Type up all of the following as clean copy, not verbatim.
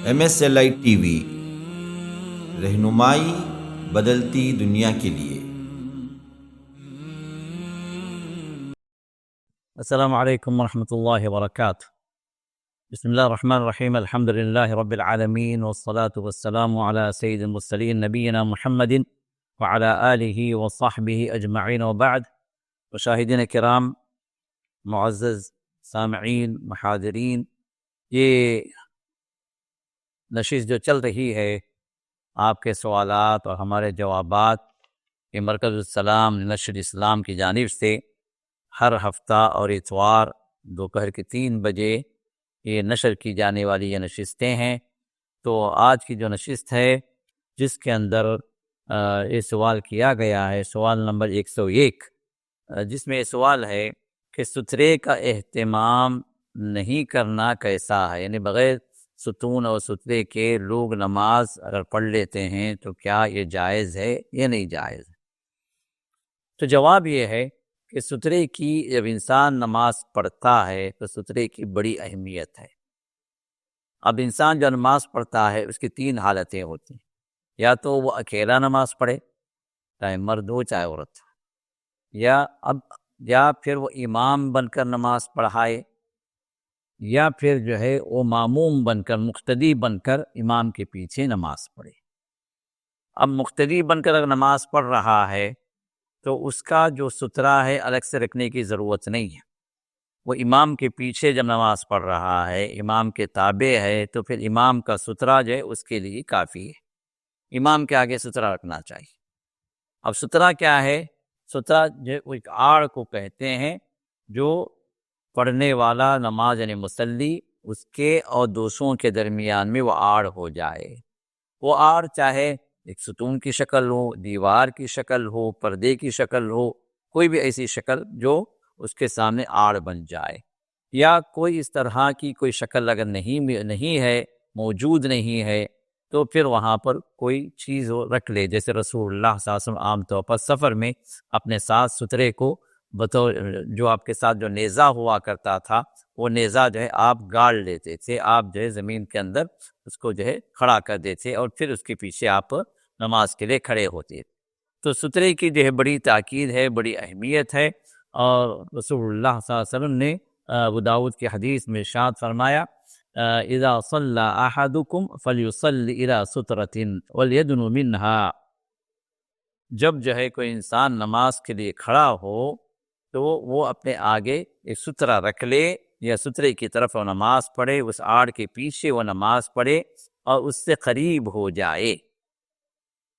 MSLI T V, رہنمائی بدلتی دنیا کے لیے۔ السلام علیکم ورحمۃ اللہ وبرکاتہ۔ بسم اللہ الرحمن الرحیم، الحمد للہ رب العالمین والصلاة والسلام علی سید المرسلین نبینا محمد وعلی آلہ وصحبہ اجمعین وبعد۔ مشاہدین کرام، معزز سامعین، محاضرین، یہ نشست جو چل رہی ہے، آپ کے سوالات اور ہمارے جوابات، یہ مرکز السلام نشر اسلام کی جانب سے ہر ہفتہ اور اتوار دوپہر کے 3 بجے یہ نشر کی جانے والی یہ نشستیں ہیں۔ تو آج کی جو نشست ہے، جس کے اندر یہ سوال کیا گیا ہے، سوال نمبر 101، جس میں یہ سوال ہے کہ سترے کا اہتمام نہیں کرنا کیسا ہے، یعنی بغیر ستون اور سترے کے لوگ نماز اگر پڑھ لیتے ہیں تو کیا یہ جائز ہے یا نہیں جائز ہے؟ تو جواب یہ ہے کہ سترے کی جب انسان نماز پڑھتا ہے تو سترے کی بڑی اہمیت ہے۔ اب انسان جو نماز پڑھتا ہے اس کی 3 حالتیں ہوتی ہیں، یا تو وہ اکیلا نماز پڑھے، چاہے مرد ہو چاہے عورت، یا پھر وہ امام بن کر نماز پڑھائے، یا پھر جو ہے وہ ماموم بن کر، مقتدی بن کر امام کے پیچھے نماز پڑھے۔ اب مقتدی بن کر اگر نماز پڑھ رہا ہے تو اس کا جو سترہ ہے الگ سے رکھنے کی ضرورت نہیں ہے۔ وہ امام کے پیچھے جب نماز پڑھ رہا ہے، امام کے تابع ہے، تو پھر امام کا سترہ جو ہے اس کے لیے کافی ہے۔ امام کے آگے سترہ رکھنا چاہیے۔ اب سترہ کیا ہے؟ سترہ جو ایک آڑ کو کہتے ہیں، جو پڑھنے والا نماز یعنی مصلی، اس کے اور دوسروں کے درمیان میں وہ آڑ ہو جائے۔ وہ آڑ چاہے ایک ستون کی شکل ہو، دیوار کی شکل ہو، پردے کی شکل ہو، کوئی بھی ایسی شکل جو اس کے سامنے آڑ بن جائے، یا کوئی اس طرح کی کوئی شکل اگر نہیں ہے، موجود نہیں ہے، تو پھر وہاں پر کوئی چیز رکھ لے۔ جیسے رسول اللہ صلی اللہ علیہ وسلم عام طور پر سفر میں اپنے ساتھ سترے کو بطور جو آپ کے ساتھ جو نیزہ ہوا کرتا تھا، وہ نیزہ جو ہے آپ گاڑ لیتے تھے، آپ جو ہے زمین کے اندر اس کو جو ہے کھڑا کر دیتے اور پھر اس کے پیچھے آپ نماز کے لیے کھڑے ہوتے۔ تو سترے کی جو ہے بڑی تاکید ہے، بڑی اہمیت ہے، اور رسول اللہ صلی اللہ علیہ وسلم نے ابو داؤد کی حدیث میں ارشاد فرمایا، اذا صلی احدکم فلیصلی الی سترۃ ولیدن منہا۔ جب جو ہے کوئی انسان نماز کے لیے کھڑا ہو تو وہ اپنے آگے ایک سترہ رکھ لے، یا سترے کی طرف وہ نماز پڑھے، اس آڑ کے پیچھے وہ نماز پڑھے اور اس سے قریب ہو جائے۔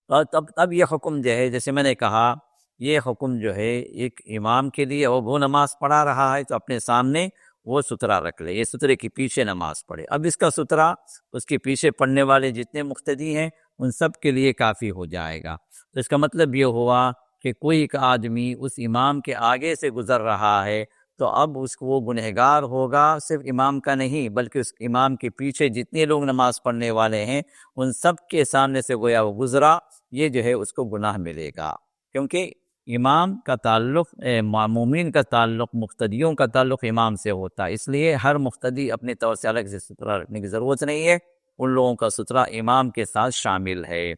اور تب یہ حکم جو ہے، جیسے میں نے کہا، یہ حکم جو ہے ایک امام کے لیے، اور وہ نماز پڑھا رہا ہے تو اپنے سامنے وہ سترہ رکھ لے، یہ سترے کے پیچھے نماز پڑھے۔ اب اس کا سترہ اس کے پیچھے پڑھنے والے جتنے مقتدی ہیں ان سب کے لیے کافی ہو جائے گا۔ تو اس کا مطلب یہ ہوا کہ کوئی ایک آدمی اس امام کے آگے سے گزر رہا ہے تو اب اس کو وہ گنہگار ہوگا، صرف امام کا نہیں بلکہ اس امام کے پیچھے جتنے لوگ نماز پڑھنے والے ہیں ان سب کے سامنے سے گویا وہ گزرا، یہ جو ہے اس کو گناہ ملے گا، کیونکہ امام کا تعلق، معمومین کا تعلق، مقتدیوں کا تعلق امام سے ہوتا ہے۔ اس لیے ہر مقتدی اپنے طور سے الگ سے سترہ رکھنے کی ضرورت نہیں ہے، ان لوگوں کا سترہ امام کے ساتھ شامل ہے۔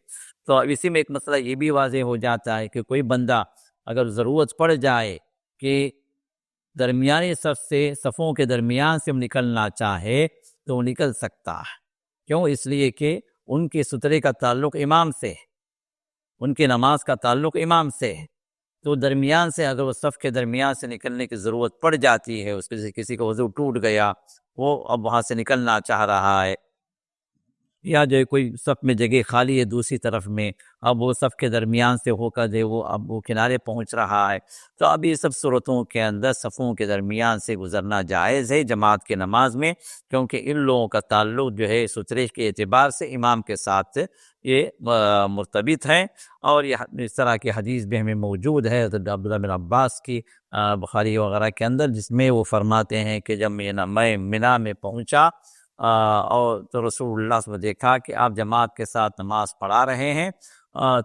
تو اب اسی میں ایک مسئلہ یہ بھی واضح ہو جاتا ہے کہ کوئی بندہ اگر ضرورت پڑ جائے کہ درمیانی صف سے، صفوں کے درمیان سے نکلنا چاہے تو وہ نکل سکتا ہے۔ کیوں؟ اس لیے کہ ان کے سترے کا تعلق امام سے ہے، ان کی نماز کا تعلق امام سے ہے، تو درمیان سے اگر وہ صف کے درمیان سے نکلنے کی ضرورت پڑ جاتی ہے، اس سے کسی کا وضو ٹوٹ گیا، وہ اب وہاں سے نکلنا چاہ رہا ہے، یا جو کوئی صف میں جگہ خالی ہے دوسری طرف میں، اب وہ صف کے درمیان سے ہو کر وہ اب وہ کنارے پہنچ رہا ہے، تو اب یہ سب صورتوں کے اندر صفوں کے درمیان سے گزرنا جائز ہے جماعت کی نماز میں، کیونکہ ان لوگوں کا تعلق جو ہے سترے کے اعتبار سے امام کے ساتھ یہ مرتبط ہے۔ اور یہ اس طرح کی حدیث بھی ہمیں موجود ہے حضرت عبداللہ بن عباس کی بخاری وغیرہ کے اندر، جس میں وہ فرماتے ہیں کہ جب میں منا میں پہنچا اور تو رسول اللہ صلی اللہ علیہ وسلم دیکھا کہ آپ جماعت کے ساتھ نماز پڑھا رہے ہیں،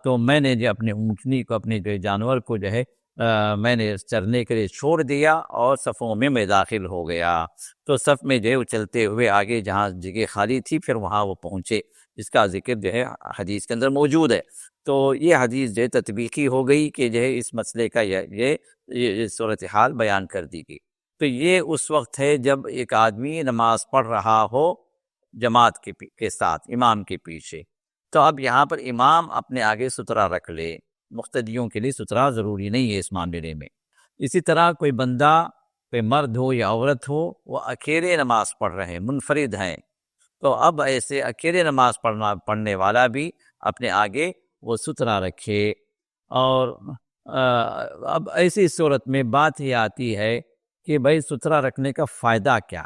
تو میں نے جو اپنے اونٹنی کو، اپنے جو جانور کو جو ہے میں نے چرنے کے لیے چھوڑ دیا اور صفوں میں داخل ہو گیا. تو صف میں جو ہے وہ چلتے ہوئے آگے جہاں جگہ خالی تھی پھر وہاں وہ پہنچے، جس کا ذکر جو ہے حدیث کے اندر موجود ہے. تو یہ حدیث جو ہے تطبیقی ہو گئی کہ جو ہے اس مسئلے کا یہ صورتحال بیان کر دی گئی. تو یہ اس وقت ہے جب ایک آدمی نماز پڑھ رہا ہو جماعت کے ساتھ امام کے پیچھے. تو اب یہاں پر امام اپنے آگے سترہ رکھ لے، مقتدیوں کے لیے سترہ ضروری نہیں ہے اس معاملے میں. اسی طرح کوئی بندہ، کوئی مرد ہو یا عورت ہو، وہ اکیلے نماز پڑھ رہے ہیں، منفرد ہیں، تو اب ایسے اکیلے نماز پڑھنے والا بھی اپنے آگے وہ سترہ رکھے. اور اب ایسی صورت میں بات یہ آتی ہے کہ بھائی سترہ رکھنے کا فائدہ کیا؟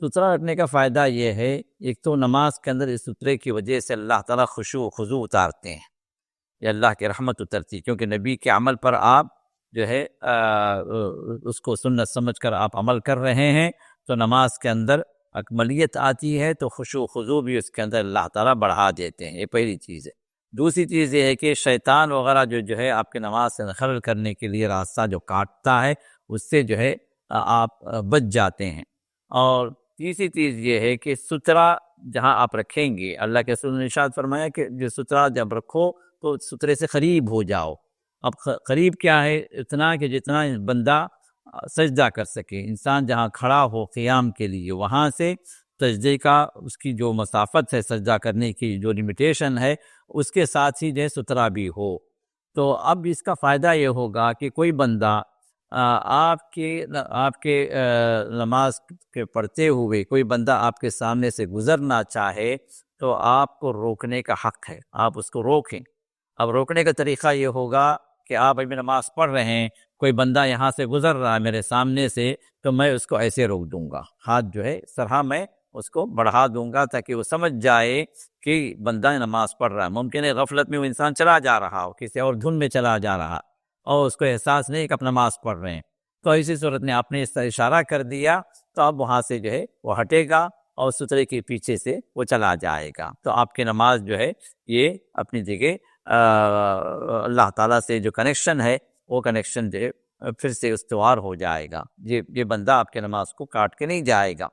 سترہ رکھنے کا فائدہ یہ ہے، ایک تو نماز کے اندر اس سترے کی وجہ سے اللہ تعالیٰ خشوع و خضوع اتارتے ہیں، یا اللہ کی رحمت اترتی، کیونکہ نبی کے عمل پر آپ جو ہے اس کو سنت سمجھ کر آپ عمل کر رہے ہیں، تو نماز کے اندر اکملیت آتی ہے، تو خشوع و خضوع بھی اس کے اندر اللہ تعالیٰ بڑھا دیتے ہیں. یہ پہلی چیز ہے. دوسری چیز یہ ہے کہ شیطان وغیرہ جو ہے آپ کے نماز سے خلل کرنے کے لیے راستہ جو کاٹتا ہے، اس سے جو ہے آپ بچ جاتے ہیں. اور تیسری چیز یہ ہے کہ سترہ جہاں آپ رکھیں گے، اللہ کے رسول نے ارشاد فرمایا کہ جو سترہ جب رکھو تو سترے سے قریب ہو جاؤ. اب قریب کیا ہے؟ اتنا کہ جتنا بندہ سجدہ کر سکے. انسان جہاں کھڑا ہو قیام کے لیے، وہاں سے سجدے کا اس کی جو مسافت ہے، سجدہ کرنے کی جو لمیٹیشن ہے، اس کے ساتھ ہی جو ہے سترہ بھی ہو. تو اب اس کا فائدہ یہ ہوگا کہ کوئی بندہ آپ کے نماز کے پڑھتے ہوئے کوئی بندہ آپ کے سامنے سے گزرنا چاہے تو آپ کو روکنے کا حق ہے، آپ اس کو روکیں. اب روکنے کا طریقہ یہ ہوگا کہ آپ ابھی نماز پڑھ رہے ہیں، کوئی بندہ یہاں سے گزر رہا ہے میرے سامنے سے، تو میں اس کو ایسے روک دوں گا، ہاتھ جو ہے سرہا میں اس کو بڑھا دوں گا تاکہ وہ سمجھ جائے کہ بندہ نماز پڑھ رہا ہے. ممکن ہے غفلت میں وہ انسان چلا جا رہا ہو، کسی اور دھن میں چلا جا رہا اور اس کو احساس نہیں کہ آپ نماز پڑھ رہے ہیں. تو اسی صورت میں آپ نے اس طرح اشارہ کر دیا تو اب وہاں سے جو ہے وہ ہٹے گا اور سترے کے پیچھے سے وہ چلا جائے گا. تو آپ کی نماز جو ہے یہ اپنی جگہ اللہ تعالیٰ سے جو کنیکشن ہے، وہ کنیکشن جو ہے پھر سے استوار ہو جائے گا. یہ بندہ آپ کے نماز کو کاٹ کے نہیں جائے گا.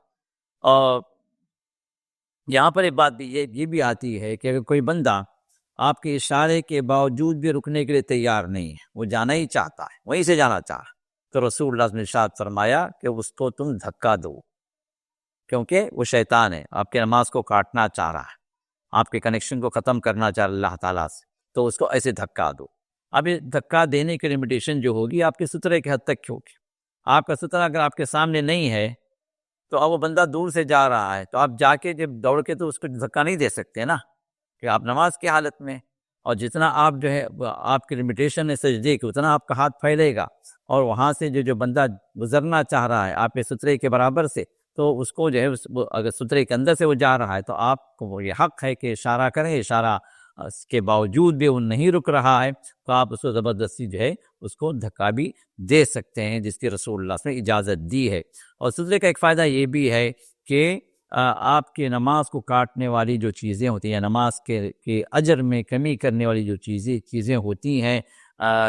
اور یہاں پر ایک بات بھی یہ بھی آتی ہے کہ اگر کوئی بندہ آپ کے اشارے کے باوجود بھی رکنے کے لیے تیار نہیں ہے، وہ جانا ہی چاہتا ہے، وہیں سے جانا چاہتا، تو رسول اللہ نے ارشاد فرمایا کہ اس کو تم دھکا دو، کیونکہ وہ شیطان ہے، آپ کی نماز کو کاٹنا چاہ رہا ہے، آپ کے کنیکشن کو ختم کرنا چاہ رہا اللہ تعالیٰ سے، تو اس کو ایسے دھکا دو. اب یہ دھکا دینے کی لمیٹیشن جو ہوگی آپ کے سترے کے حد تک ہوگی. آپ کا سترہ اگر آپ کے سامنے نہیں ہے تو اب وہ بندہ دور سے جا رہا ہے، تو آپ جا کے جب دوڑ کے تو اس کو دھکا نہیں دے سکتے نا، کہ آپ نماز کی حالت میں، اور جتنا آپ جو ہے آپ کی لمیٹیشن ہے سجدے کی، اتنا آپ کا ہاتھ پھیلے گا، اور وہاں سے جو بندہ گزرنا چاہ رہا ہے آپ کے سترے کے برابر سے، تو اس کو جو ہے اگر سترے کے اندر سے وہ جا رہا ہے تو آپ کو یہ حق ہے کہ اشارہ کریں. اشارہ اس کے باوجود بھی وہ نہیں رک رہا ہے تو آپ اس کو زبردستی جو ہے اس کو دھکا بھی دے سکتے ہیں، جس کی رسول اللہ نے اجازت دی ہے. اور سترے کا ایک فائدہ یہ بھی ہے کہ آپ کے نماز کو کاٹنے والی جو چیزیں ہوتی ہیں، نماز کے اجر میں کمی کرنے والی جو چیزیں ہوتی ہیں،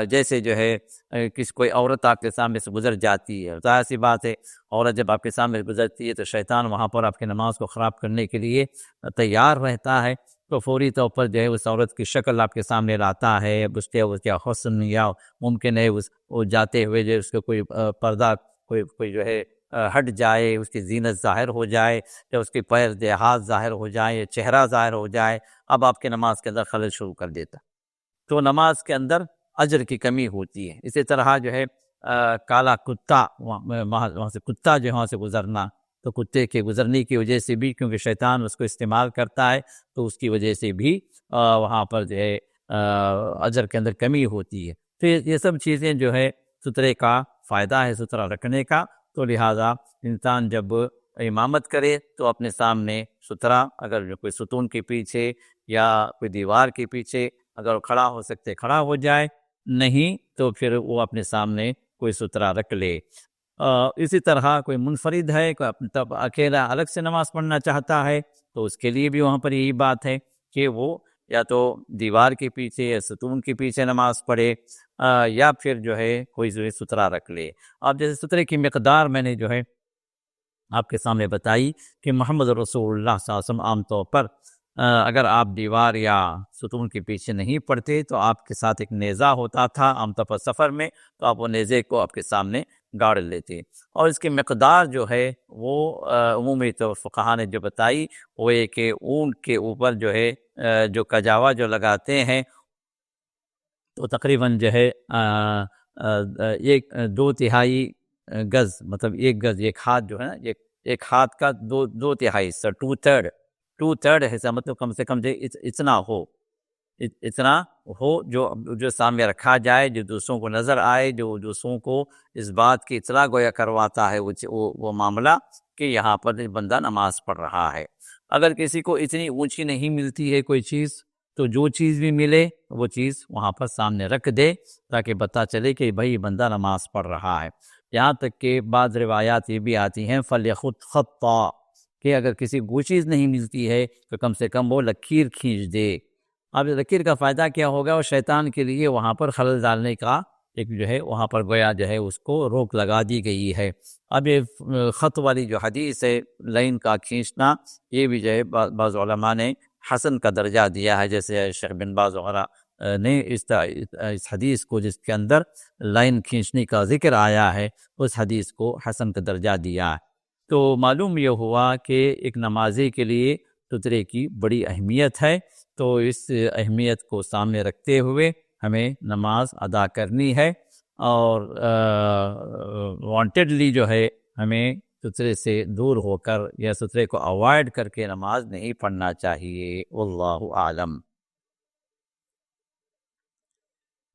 جیسے جو ہے کوئی عورت آپ کے سامنے سے گزر جاتی ہے، ظاہر سی بات ہے عورت جب آپ کے سامنے گزرتی ہے تو شیطان وہاں پر آپ کی نماز کو خراب کرنے کے لیے تیار رہتا ہے، تو فوری طور پر جو ہے اس عورت کی شکل آپ کے سامنے لاتا ہے، اس کے حسن، یا ممکن ہے وہ جاتے ہوئے جو اس کا کوئی پردہ کوئی جو ہے ہٹ جائے، اس کی زینت ظاہر ہو جائے، یا اس کے پیر ہاتھ ظاہر ہو جائے، یا چہرہ ظاہر ہو جائے، اب آپ کے نماز کے اندر خلل شروع کر دیتا، تو نماز کے اندر اجر کی کمی ہوتی ہے. اسی طرح جو ہے کالا کتا، وہاں سے کتا جو ہے وہاں سے گزرنا، تو کتے کے گزرنے کی وجہ سے بھی، کیونکہ شیطان اس کو استعمال کرتا ہے، تو اس کی وجہ سے بھی وہاں پر جو ہے اجر کے اندر کمی ہوتی ہے. تو یہ سب چیزیں جو ہے سترے کا فائدہ ہے، سترہ رکھنے کا. تو لہٰذا انسان جب امامت کرے تو اپنے سامنے سترہ، اگر کوئی ستون کے پیچھے یا کوئی دیوار کے پیچھے اگر کھڑا ہو سکتے کھڑا ہو جائے، نہیں تو پھر وہ اپنے سامنے کوئی سترہ رکھ لے. اسی طرح کوئی منفرد ہے، کوئی اکیلا الگ سے نماز پڑھنا چاہتا ہے، تو اس کے لیے بھی وہاں پر یہی بات ہے کہ وہ یا تو دیوار کے پیچھے یا ستون کے پیچھے نماز پڑھے، یا پھر جو ہے کوئی جو ہے سترا رکھ لے۔ اب جیسے سترے کی مقدار میں نے جو ہے آپ کے سامنے بتائی کہ محمد رسول اللہ صلی اللہ علیہ وسلم عام طور پر اگر آپ دیوار یا ستون کے پیچھے نہیں پڑتے تو آپ کے ساتھ ایک نیزہ ہوتا تھا عام طور پر سفر میں، تو آپ وہ نیزے کو آپ کے سامنے گاڑ لیتے، اور اس کی مقدار جو ہے وہ عمومی طور فقہا نے جو بتائی وہ یہ کہ اونٹ کے اوپر جو ہے جو کجاوا جو لگاتے ہیں تو تقریباً جو ہے ایک 2/3 گز، مطلب 1 گز، ایک ہاتھ جو ہے نا، ایک ہاتھ کا 2/3 حصہ، 2/3 حصہ، مطلب کم سے کم جو اتنا ہو جو سامنے رکھا جائے، جو دوسروں کو نظر آئے، جو دوسروں کو اس بات کی اطلاع گویا کرواتا ہے وہ معاملہ کہ یہاں پر بندہ نماز پڑھ رہا ہے۔ اگر کسی کو اتنی اونچی نہیں ملتی ہے کوئی چیز، تو جو چیز بھی ملے وہ چیز وہاں پر سامنے رکھ دے تاکہ پتہ چلے کہ بھائی بندہ نماز پڑھ رہا ہے۔ یہاں تک کہ بعض روایات یہ بھی آتی ہیں فَلْيَخُطْ خَطًّا، کہ اگر کسی کو چیز نہیں ملتی ہے تو کم سے کم وہ لکیر کھینچ دے۔ اب لکیر کا فائدہ کیا ہوگا؟ وہ شیطان کے لیے وہاں پر خلل ڈالنے کا ایک جو ہے وہاں پر گویا جو ہے اس کو روک لگا دی گئی ہے۔ اب یہ خط والی جو حدیث ہے، لائن کا کھینچنا، یہ بھی جو ہے بعض علماء نے حسن کا درجہ دیا ہے، جیسے شیخ بن باز وغیرہ نے اس حدیث کو جس کے اندر لائن کھینچنے کا ذکر آیا ہے اس حدیث کو حسن کا درجہ دیا ہے۔ تو معلوم یہ ہوا کہ ایک نمازی کے لیے سترے کی بڑی اہمیت ہے، تو اس اہمیت کو سامنے رکھتے ہوئے ہمیں نماز ادا کرنی ہے، اور وانٹیڈلی جو ہے ہمیں سترے سے دور ہو کر یا سترے کو اوائڈ کر کے نماز نہیں پڑھنا چاہیے۔ واللہ اعلم۔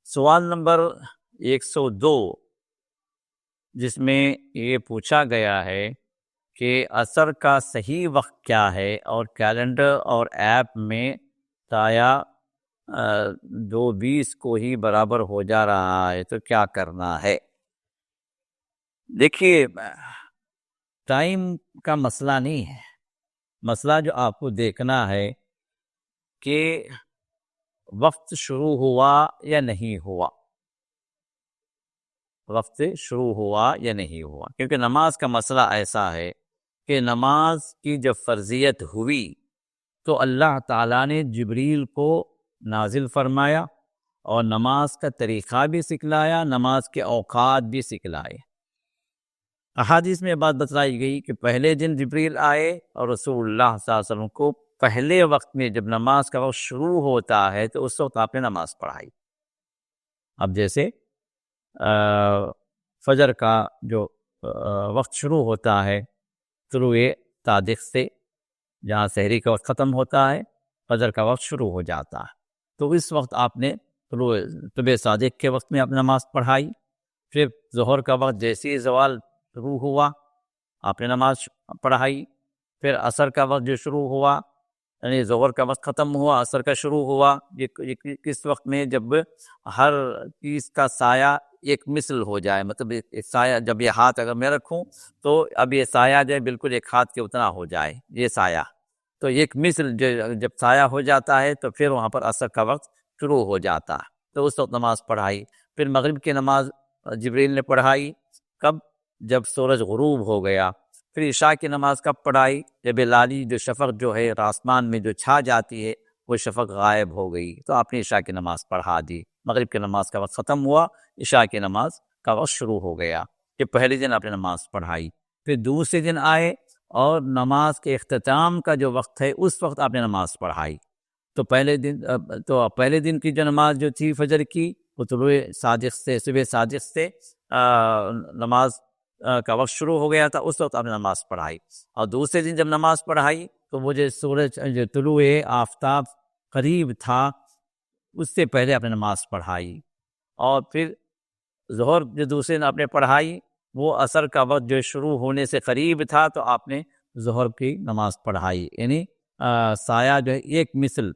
سوال نمبر 102، جس میں یہ پوچھا گیا ہے کہ عصر کا صحیح وقت کیا ہے، اور کیلنڈر اور ایپ میں سایہ 2:20 کو ہی برابر ہو جا رہا ہے، تو کیا کرنا ہے؟ دیکھیے، ٹائم کا مسئلہ نہیں ہے، مسئلہ جو آپ کو دیکھنا ہے کہ وقت شروع ہوا یا نہیں ہوا، وقت شروع ہوا یا نہیں ہوا، کیونکہ نماز کا مسئلہ ایسا ہے کہ نماز کی جب فرضیت ہوئی تو اللہ تعالیٰ نے جبریل کو نازل فرمایا اور نماز کا طریقہ بھی سکھلایا، نماز کے اوقات بھی سکھلائے۔ احادیث میں بات بتلائی گئی کہ پہلے دن جبریل آئے اور رسول اللہ صلی اللہ علیہ وسلم کو پہلے وقت میں جب نماز کا وقت شروع ہوتا ہے تو اس وقت آپ نے نماز پڑھائی۔ اب جیسے فجر کا جو وقت شروع ہوتا ہے طلوع صادق سے، جہاں سحری کا وقت ختم ہوتا ہے فجر کا وقت شروع ہو جاتا ہے، تو اس وقت آپ نے طلوع صادق کے وقت میں آپ نماز پڑھائی۔ پھر ظہر کا وقت جیسے ہی زوال شروع ہوا آپ نے نماز پڑھائی۔ پھر عصر کا وقت جو شروع ہوا، یعنی ظہر کا وقت ختم ہوا عصر کا شروع ہوا، یہ کس وقت میں؟ جب ہر چیز کا سایہ ایک مثل ہو جائے، مطلب ایک سایہ، جب یہ ہاتھ اگر میں رکھوں تو اب یہ سایہ جو ہے بالکل ایک ہاتھ کے اتنا ہو جائے، یہ سایہ، تو ایک مثل جب سایہ ہو جاتا ہے تو پھر وہاں پر عصر کا وقت شروع ہو جاتا ہے، تو اس وقت نماز پڑھائی۔ پھر مغرب کی نماز جبریل نے پڑھائی، کب؟ جب سورج غروب ہو گیا۔ پھر عشاء کی نماز کب پڑھائی؟ جب لالی جو شفق جو ہے آسمان میں جو چھا جاتی ہے وہ شفق غائب ہو گئی، تو آپ نے عشاء کی نماز پڑھا دی۔ مغرب کی نماز کا وقت ختم ہوا، عشاء کی نماز کا وقت شروع ہو گیا، کہ پہلے دن آپ نے نماز پڑھائی۔ پھر دوسرے دن آئے اور نماز کے اختتام کا جو وقت ہے اس وقت آپ نے نماز پڑھائی۔ تو پہلے دن کی جو نماز جو تھی فجر کی، وہ طلوع صادق سے، صبح صادق سے نماز کا وقت شروع ہو گیا تھا، اس وقت آپ نے نماز پڑھائی۔ اور دوسرے دن جب نماز پڑھائی تو وہ جو سورج جو طلوع آفتاب قریب تھا اس سے پہلے آپ نے نماز پڑھائی۔ اور پھر ظہر جو دوسرے دن آپ نے پڑھائی وہ عصر کا وقت جو شروع ہونے سے قریب تھا تو آپ نے ظہر کی نماز پڑھائی، یعنی سایہ جو ہے ایک مثل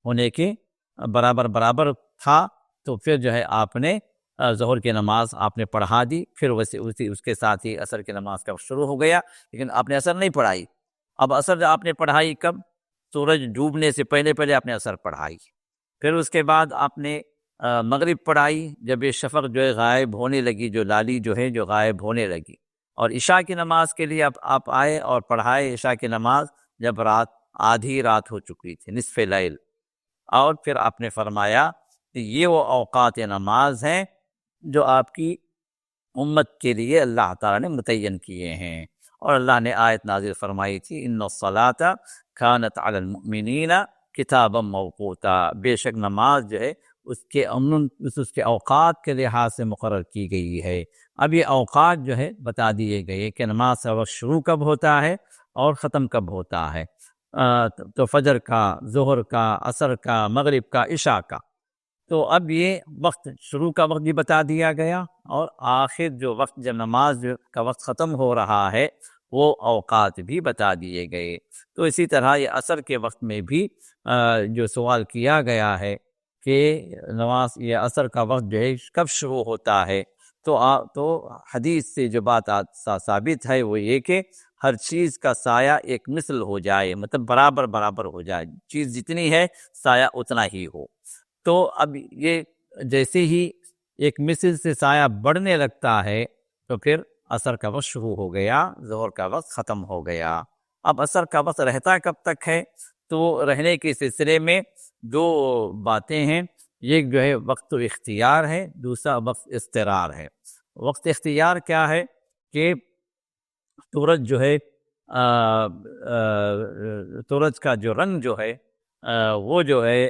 ہونے کے برابر تھا، تو پھر جو ہے آپ نے ظہر کی نماز آپ نے پڑھا دی۔ پھر اس کے ساتھ ہی عصر کی نماز کا شروع ہو گیا، لیکن آپ نے عصر نہیں پڑھائی۔ اب عصر آپ نے پڑھائی کب؟ سورج ڈوبنے سے پہلے پہلے آپ نے عصر پڑھائی، پھر اس کے بعد آپ نے مغرب پڑھائی جب یہ شفق جو ہے غائب ہونے لگی، جو لالی جو ہے جو غائب ہونے لگی، اور عشاء کی نماز کے لیے آپ آئے اور پڑھائے عشاء کی نماز جب آدھی رات ہو چکی تھی، نصف لیل، اور پھر آپ نے فرمایا کہ یہ وہ اوقات نماز ہیں جو آپ کی امت کے لیے اللہ تعالیٰ نے متعین کیے ہیں، اور اللہ نے آیت نازل فرمائی تھی ان الصلاۃ کانت علی المؤمنین کتابا موقوتا، بے شک نماز جو ہے اس کے اوقات کے لحاظ سے مقرر کی گئی ہے۔ اب یہ اوقات جو ہے بتا دیے گئے کہ نماز کا وقت شروع کب ہوتا ہے اور ختم کب ہوتا ہے، تو فجر کا، ظہر کا، عصر کا، مغرب کا، عشاء کا۔ تو اب یہ وقت شروع کا وقت بھی بتا دیا گیا، اور آخر جو وقت جب نماز کا وقت ختم ہو رہا ہے وہ اوقات بھی بتا دیے گئے۔ تو اسی طرح یہ عصر کے وقت میں بھی جو سوال کیا گیا ہے کہ نماز یہ عصر کا وقت جو ہے کب شروع ہوتا ہے، تو حدیث سے جو بات ثابت ہے وہ یہ کہ ہر چیز کا سایہ ایک مثل ہو جائے، مطلب برابر ہو جائے، چیز جتنی ہے سایہ اتنا ہی ہو۔ تو اب یہ جیسے ہی ایک مثل سے سایہ بڑھنے لگتا ہے تو پھر عصر کا وقت شروع ہو گیا، ظہر کا وقت ختم ہو گیا۔ اب عصر کا وقت رہتا کب تک ہے؟ تو رہنے کے سلسلے میں دو باتیں ہیں، ایک جو ہے وقت اختیار ہے، دوسرا وقت اضطرار ہے۔ وقت اختیار کیا ہے کہ سورج جو ہے سورج کا جو رنگ جو ہے وہ جو ہے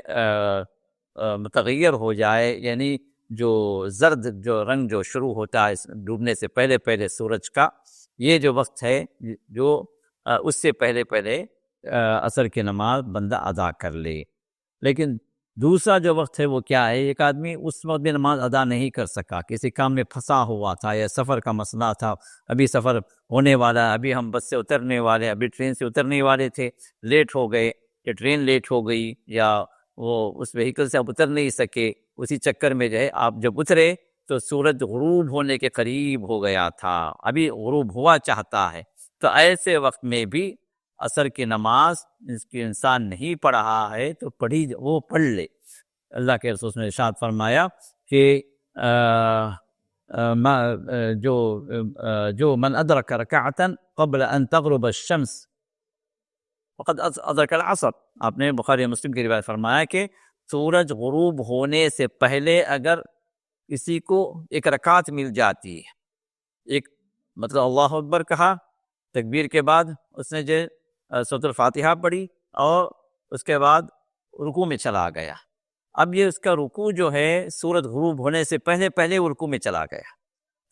متغیر ہو جائے، یعنی جو زرد جو رنگ جو شروع ہوتا ہے ڈوبنے سے پہلے پہلے سورج کا، یہ جو وقت ہے جو اس سے پہلے پہلے عصر کی نماز بندہ ادا کر لے۔ لیکن دوسرا جو وقت ہے وہ کیا ہے؟ ایک آدمی اس وقت بھی نماز ادا نہیں کر سکا، کسی کام میں پھنسا ہوا تھا یا سفر کا مسئلہ تھا، ابھی سفر ہونے والا، ابھی ہم بس سے اترنے والے، ابھی ٹرین سے اترنے والے تھے، لیٹ ہو گئے یا ٹرین لیٹ ہو گئی یا وہ اس وہیکل سے آپ اتر نہیں سکے، اسی چکر میں جو ہے آپ جب اترے تو سورج غروب ہونے کے قریب ہو گیا تھا، ابھی غروب ہوا چاہتا ہے، تو ایسے وقت میں بھی عصر کی نماز اس کی انسان نہیں پڑھ رہا ہے تو وہ پڑھ لے۔ اللہ کے رسول نے ارشاد فرمایا کہ جو من ادرک رکعتا قبل ان تغرب الشمس فقد ادرک العصر، آپ نے بخاری مسلم کی روایت فرمایا کہ سورج غروب ہونے سے پہلے اگر کسی کو ایک رکعت مل جاتی ہے، ایک مطلب اللہ اکبر کہا، تکبیر کے بعد اس نے جو سورۃ الفاتحہ پڑھی اور اس کے بعد رکوع میں چلا گیا، اب یہ اس کا رکوع جو ہے سورج غروب ہونے سے پہلے پہلے وہ رکوع میں چلا گیا،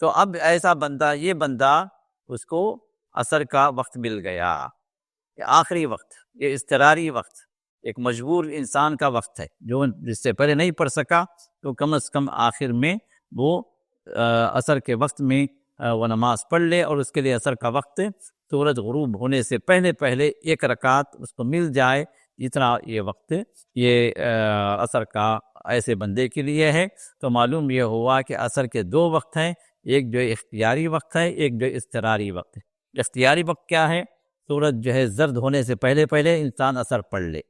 تو اب ایسا بندہ، یہ بندہ اس کو عصر کا وقت مل گیا، یہ آخری وقت، یہ اضطراری وقت، ایک مجبور انسان کا وقت ہے، جو جس سے پہلے نہیں پڑھ سکا تو کم از کم آخر میں وہ عصر کے وقت میں وہ نماز پڑھ لے، اور اس کے لیے عصر کا وقت سورج غروب ہونے سے پہلے پہلے ایک رکعت اس کو مل جائے، جتنا یہ وقت یہ عصر کا ایسے بندے کے لیے ہے۔ تو معلوم یہ ہوا کہ عصر کے دو وقت ہیں، ایک جو اختیاری وقت ہے، ایک جو اضطراری وقت ہے۔ اختیاری وقت کیا ہے؟ سورج جو ہے زرد ہونے سے پہلے پہلے انسان عصر پڑھ لے،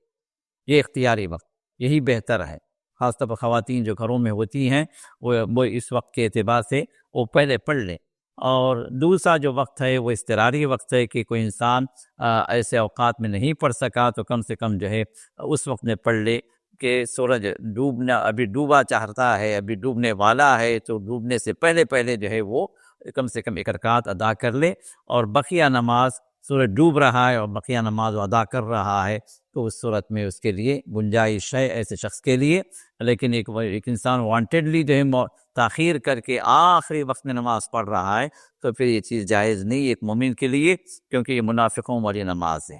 یہ اختیاری وقت، یہی بہتر ہے، خاص طور پر خواتین جو گھروں میں ہوتی ہیں وہ اس وقت کے اعتبار سے وہ پہلے پڑھ لیں۔ اور دوسرا جو وقت ہے وہ اضطراری وقت ہے کہ کوئی انسان ایسے اوقات میں نہیں پڑھ سکا تو کم سے کم جو ہے اس وقت میں پڑھ لے کہ سورج ابھی ڈوبا چاہتا ہے، ابھی ڈوبنے والا ہے، تو ڈوبنے سے پہلے پہلے جو ہے وہ کم سے کم ایک رکعت ادا کر لے، اور بقیہ نماز سورج ڈوب رہا ہے اور بقیہ نماز ادا کر رہا ہے تو اس صورت میں اس کے لیے گنجائش ہے ایسے شخص کے لیے۔ لیکن ایک انسان وانٹیڈلی جو ہے تاخیر کر کے آخری وقت میں نماز پڑھ رہا ہے تو پھر یہ چیز جائز نہیں ایک مومن کے لیے، کیونکہ یہ منافقوں والی نماز ہے،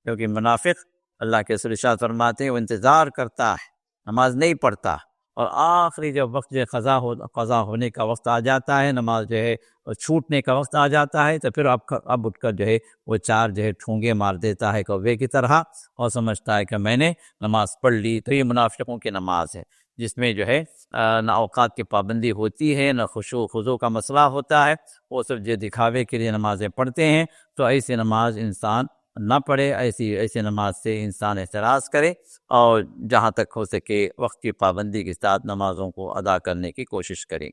کیونکہ منافق اللہ کے رسول ارشاد فرماتے ہیں وہ انتظار کرتا ہے، نماز نہیں پڑھتا، اور آخری جب وقت جو قضا ہونے کا وقت آ جاتا ہے، نماز جو ہے چھوٹنے کا وقت آ جاتا ہے، تو پھر اب اٹھ کر جو ہے وہ چار جو ہے ٹھونگے مار دیتا ہے کوے کی طرح، اور سمجھتا ہے کہ میں نے نماز پڑھ لی۔ تو یہ منافقوں کی نماز ہے، جس میں جو ہے نہ اوقات کی پابندی ہوتی ہے، نہ خشوع خضوع کا مسئلہ ہوتا ہے، وہ صرف جو دکھاوے کے لیے نمازیں پڑھتے ہیں، تو ایسی نماز انسان نہ پڑھے، ایسی نماز سے انسان احتراز کرے اور جہاں تک ہو سکے وقت کی پابندی کے ساتھ نمازوں کو ادا کرنے کی کوشش کرے۔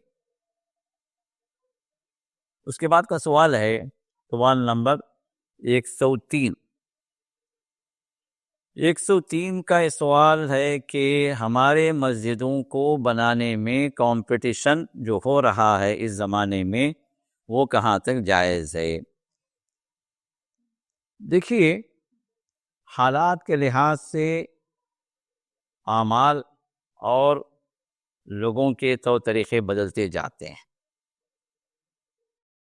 اس کے بعد کا سوال ہے سوال نمبر 103۔ 103 کا یہ سوال ہے کہ ہمارے مسجدوں کو بنانے میں کمپٹیشن جو ہو رہا ہے اس زمانے میں وہ کہاں تک جائز ہے؟ دیکھیے، حالات کے لحاظ سے اعمال اور لوگوں کے طور طریقے بدلتے جاتے ہیں۔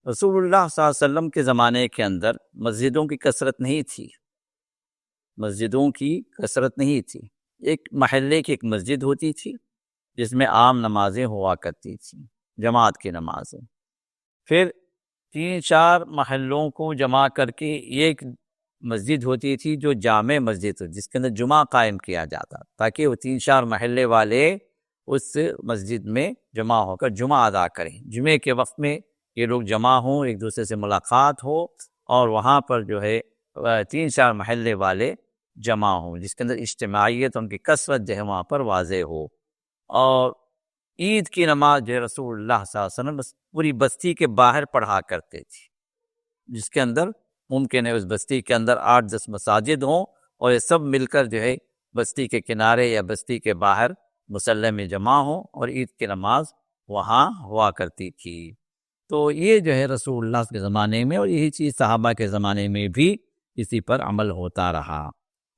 رسول اللہ صلی اللہ علیہ وسلم کے زمانے کے اندر مسجدوں کی کثرت نہیں تھی۔ ایک محلے کی ایک مسجد ہوتی تھی جس میں عام نمازیں ہوا کرتی تھیں، جماعت کی نمازیں۔ پھر 3-4 محلوں کو جمع کر کے ایک مسجد ہوتی تھی جو جامع مسجد تھی، جس کے اندر جمعہ قائم کیا جاتا تاکہ وہ 3-4 محلے والے اس مسجد میں جمع ہو کر جمعہ ادا کریں۔ جمعے کے وقت میں یہ لوگ جمع ہوں، ایک دوسرے سے ملاقات ہو اور وہاں پر جو ہے 3-4 محلے والے جمع ہوں، جس کے اندر اجتماعیت، ان کی کثرت جو ہے وہاں پر واضح ہو۔ اور عید کی نماز جو ہے رسول اللہ صلی اللہ علیہ وسلم پوری بستی کے باہر پڑھا کرتے تھے، جس کے اندر ممکن ہے اس بستی کے اندر 8-10 مساجد ہوں اور یہ سب مل کر جو ہے بستی کے کنارے یا بستی کے باہر مصلی میں جمع ہوں اور عید کی نماز وہاں ہوا کرتی تھی۔ تو یہ جو ہے رسول اللہ کے زمانے میں، اور یہی چیز صحابہ کے زمانے میں بھی اسی پر عمل ہوتا رہا۔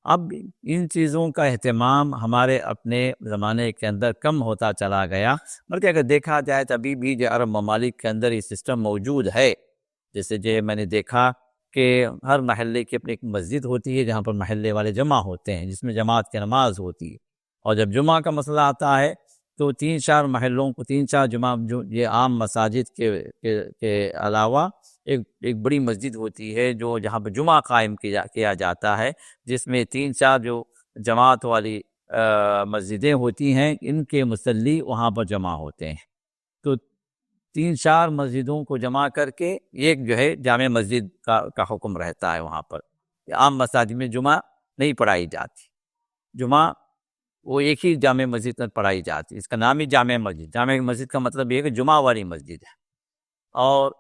اب ان چیزوں کا اہتمام ہمارے اپنے زمانے کے اندر کم ہوتا چلا گیا، بلکہ اگر دیکھا جائے تو ابھی بھی جو عرب ممالک کے اندر یہ سسٹم موجود ہے۔ جیسے جو میں نے دیکھا کہ ہر محلے کی اپنی ایک مسجد ہوتی ہے جہاں پر محلے والے جمع ہوتے ہیں، جس میں جماعت کی نماز ہوتی ہے، اور جب جمعہ کا مسئلہ آتا ہے تو 3-4 محلوں کو 3-4 جمعہ جو یہ عام مساجد کے علاوہ ایک بڑی مسجد ہوتی ہے جو جہاں پہ جمعہ قائم کیا جاتا ہے، جس میں 3-4 جو جماعت والی مسجدیں ہوتی ہیں ان کے مصلی وہاں پر جمع ہوتے ہیں۔ تو 3-4 مسجدوں کو جمع کر کے ایک جو ہے جامع مسجد کا حکم رہتا ہے وہاں پر۔ عام مساجد میں جمعہ نہیں پڑھائی جاتی، جمعہ وہ ایک ہی جامع مسجد میں پڑھائی جاتی ہے، اس کا نام ہی جامع مسجد۔ جامع مسجد کا مطلب یہ ہے کہ جمعہ والی مسجد ہے۔ اور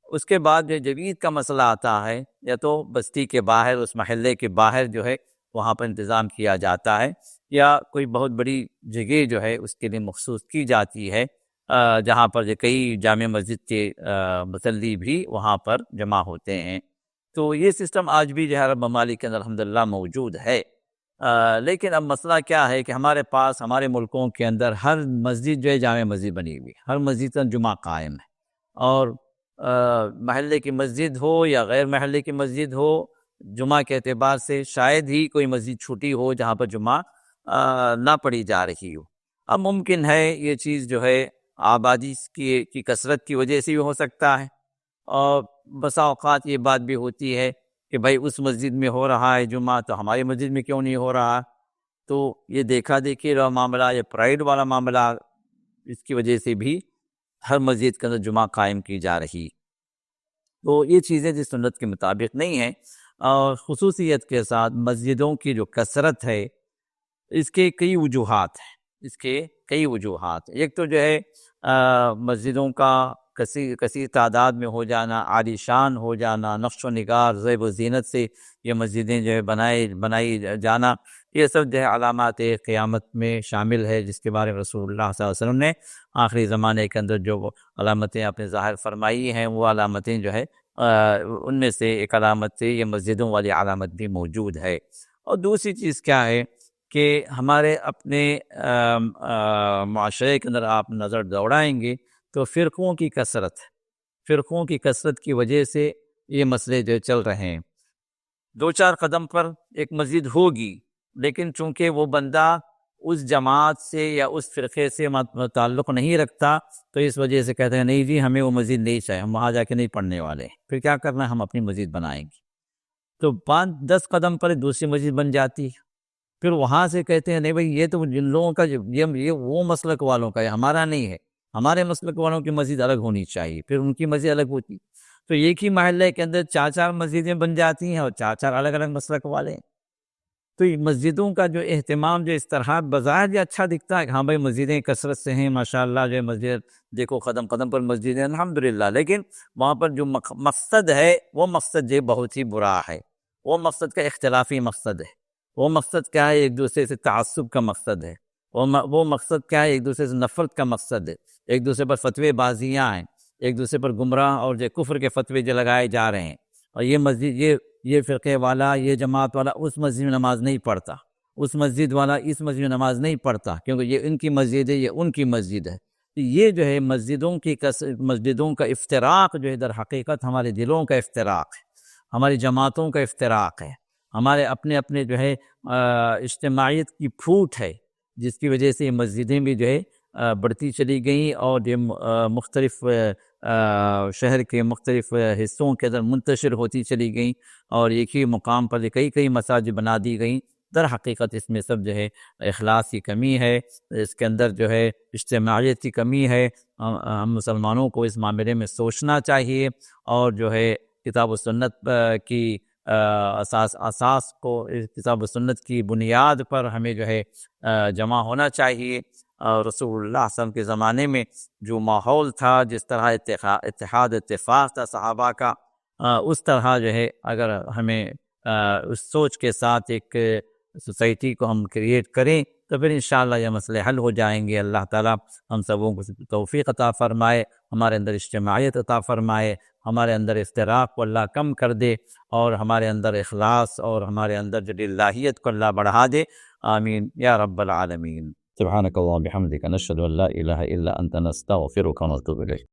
اس کے بعد جب عید کا مسئلہ آتا ہے یا تو بستی کے باہر، اس محلے کے باہر جو ہے وہاں پر انتظام کیا جاتا ہے، یا کوئی بہت بڑی جگہ جو ہے اس کے لیے مخصوص کی جاتی ہے جہاں پر جو کئی جامع مسجد کے مصلی بھی وہاں پر جمع ہوتے ہیں۔ تو یہ سسٹم آج بھی جو ہے عرب ممالک کے اندر الحمدللہ موجود ہے۔ لیکن اب مسئلہ کیا ہے کہ ہمارے پاس ہمارے ملکوں کے اندر ہر مسجد جو ہے جامع مسجد بنی ہوئی ہے، ہر مسجد کا جمعہ قائم ہے، اور محلے کی مسجد ہو یا غیر محلے کی مسجد ہو، جمعہ کے اعتبار سے شاید ہی کوئی مسجد چھوٹی ہو جہاں پر جمعہ نہ پڑھی جا رہی ہو۔ اب ممکن ہے یہ چیز جو ہے آبادی کی کثرت کی وجہ سے بھی ہو سکتا ہے، اور بسا اوقات یہ بات بھی ہوتی ہے کہ بھائی اس مسجد میں ہو رہا ہے جمعہ تو ہماری مسجد میں کیوں نہیں ہو رہا۔ تو یہ دیکھا دیکھی والا معاملہ، یہ پرائیڈ والا معاملہ، اس کی وجہ سے بھی ہر مسجد کے اندر جمعہ قائم کی جا رہی۔ تو یہ چیزیں جس سنت کے مطابق نہیں ہیں، اور خصوصیت کے ساتھ مسجدوں کی جو کثرت ہے اس کے کئی وجوہات ہیں۔ ایک تو جو ہے مسجدوں کا کثیر تعداد میں ہو جانا، عالی شان ہو جانا، نقش و نگار، زیب و زینت سے یہ مسجدیں جو ہے بنائی جانا، یہ سب جو ہے علامات قیامت میں شامل ہے، جس کے بارے میں رسول اللہ صلی اللہ علیہ وسلم نے آخری زمانے کے اندر جو علامتیں اپنے ظاہر فرمائی ہیں، وہ علامتیں جو ہے ان میں سے ایک علامت سے یہ مسجدوں والی علامت بھی موجود ہے۔ اور دوسری چیز کیا ہے کہ ہمارے اپنے معاشرے کے اندر آپ نظر دوڑائیں گے تو فرقوں کی کثرت کی وجہ سے یہ مسئلے جو چل رہے ہیں۔ 2-4 قدم پر ایک مسجد ہوگی، لیکن چونکہ وہ بندہ اس جماعت سے یا اس فرقے سے تعلق نہیں رکھتا، تو اس وجہ سے کہتے ہیں نہیں جی ہمیں وہ مسجد نہیں چاہیے، ہم وہاں جا کے نہیں پڑھنے والے، پھر کیا کرنا ہے، ہم اپنی مسجد بنائیں گے۔ تو 5-10 قدم پر دوسری مسجد بن جاتی ہے، پھر وہاں سے کہتے ہیں نہیں بھائی یہ تو جن لوگوں کا یہ وہ مسلک والوں کا ہے، ہمارا نہیں ہے، ہمارے مسلک والوں کی مسجد الگ ہونی چاہیے، پھر ان کی مسجد الگ ہوتی۔ تو ایک ہی محلے کے اندر 4 مسجدیں بن جاتی ہیں اور 4 الگ الگ مسلک والے ہیں۔ تو یہ مسجدوں کا جو اہتمام جو اس طرح بظاہر یہ اچھا دکھتا ہے کہ ہاں بھائی مسجدیں کثرت سے ہیں، ماشاءاللہ جو ہے مسجد دیکھو قدم قدم پر مسجد ہے الحمدللہ، لیکن وہاں پر جو مقصد ہے وہ مقصد جو بہت ہی برا ہے۔ وہ مقصد کا اختلافی مقصد ہے۔ وہ مقصد کیا ہے؟ ایک دوسرے سے تعصب کا مقصد ہے۔ وہ مقصد کیا ہے؟ ایک دوسرے سے نفرت کا مقصد ہے۔ ایک دوسرے پر فتوے بازیاں ہیں، ایک دوسرے پر گمراہ اور جو کفر کے فتوے جو لگائے جا رہے ہیں۔ اور یہ مسجد یہ فرقے والا، یہ جماعت والا اس مسجد میں نماز نہیں پڑھتا، اس مسجد والا اس مسجد میں نماز نہیں پڑھتا، کیونکہ یہ ان کی مسجد ہے، یہ ان کی مسجد ہے۔ یہ جو ہے مسجدوں کا افتراق جو ہے در حقیقت ہمارے دلوں کا افتراق ہے، ہماری جماعتوں کا افتراق ہے، ہمارے اپنے جو ہے اجتماعیت کی پھوٹ ہے، جس کی وجہ سے یہ مسجدیں بھی جو ہے بڑھتی چلی گئیں اور یہ مختلف شہر کے مختلف حصوں کے اندر منتشر ہوتی چلی گئیں اور ایک ہی مقام پر کئی مساجد بنا دی گئیں۔ در حقیقت اس میں سب جو ہے اخلاص کی کمی ہے، اس کے اندر جو ہے اجتماعیت کی کمی ہے۔ ہم مسلمانوں کو اس معاملے میں سوچنا چاہیے اور جو ہے کتاب و سنت کی اساس کو، کتاب و سنت کی بنیاد پر ہمیں جو ہے جمع ہونا چاہیے۔ رسول اللہ صلی اللہ علیہ وسلم کے زمانے میں جو ماحول تھا، جس طرح اتحاد اتفاق تھا صحابہ کا، اس طرح جو ہے اگر ہمیں اس سوچ کے ساتھ ایک سوسائٹی کو ہم کریٹ کریں تو پھر انشاءاللہ یہ مسئلے حل ہو جائیں گے۔ اللہ تعالیٰ ہم سبوں کو توفیق عطا فرمائے، ہمارے اندر اجتماعیت عطا فرمائے، ہمارے اندر افتراق کو اللہ کم کر دے اور ہمارے اندر اخلاص اور ہمارے اندر جو للہیت کو اللہ بڑھا دے۔ آمین یا رب العالمین۔ سبحانك اللهم وبحمدك نشهد ان لا اله الا انت نستغفرك ونتوب اليك۔